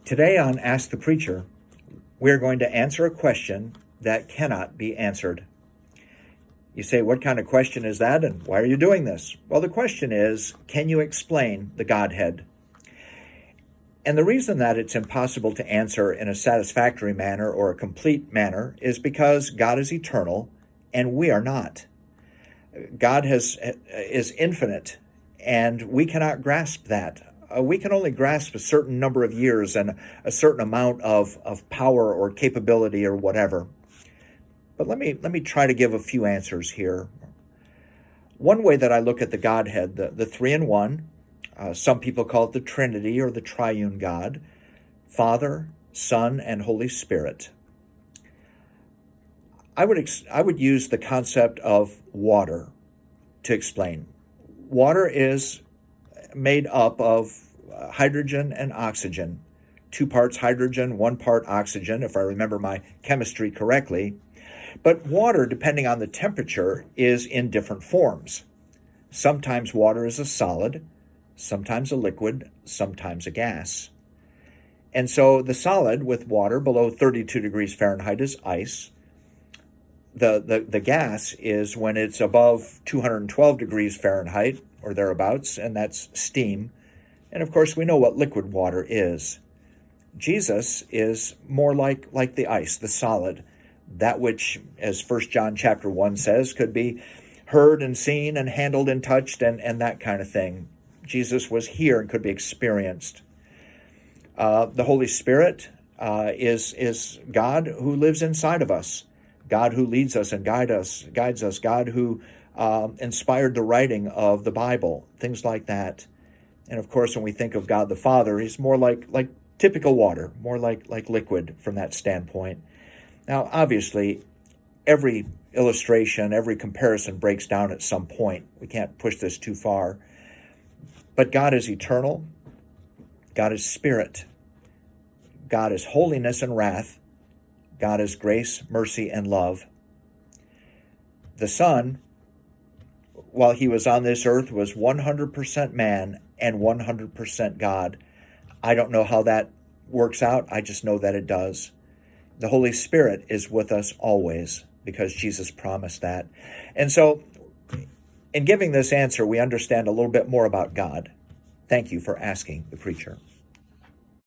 Today on Ask the Preacher, we're going to answer a question that cannot be answered. You say, what kind of question is that, and why are you doing this? Well, the question is, can you explain the Godhead? And the reason that it's impossible to answer in a satisfactory manner or a complete manner is because God is eternal and we are not. God is infinite, and we cannot grasp that. We can only grasp a certain number of years and a certain amount of power or capability or whatever. But let me try to give a few answers here. One way that I look at the Godhead, the three in one, some people call it the Trinity or the Triune God, Father, Son, and Holy Spirit. I would use the concept of water to explain. Water is made up of hydrogen and oxygen, 2 parts hydrogen, 1 part oxygen, if I remember my chemistry correctly. But water, depending on the temperature, is in different forms. Sometimes water is a solid, sometimes a liquid, sometimes a gas. And so the solid with water below 32 degrees Fahrenheit is ice. The gas is when it's above 212 degrees Fahrenheit or thereabouts, and that's steam. And of course, we know what liquid water is. Jesus is more like the ice, the solid, that which, as 1 John chapter 1 says, could be heard and seen and handled and touched and that kind of thing. Jesus was here and could be experienced. The Holy Spirit is God who lives inside of us, God who leads us and guides us, God who inspired the writing of the Bible, things like that. And of course, when we think of God the Father, he's more like typical water, more like liquid from that standpoint. Now, obviously, every illustration, every comparison breaks down at some point. We can't push this too far. But God is eternal. God is spirit. God is holiness and wrath. God is grace, mercy, and love. The Son, while he was on this earth, was 100% man and 100% God. I don't know how that works out. I just know that it does. The Holy Spirit is with us always because Jesus promised that. And so in giving this answer, we understand a little bit more about God. Thank you for asking the preacher.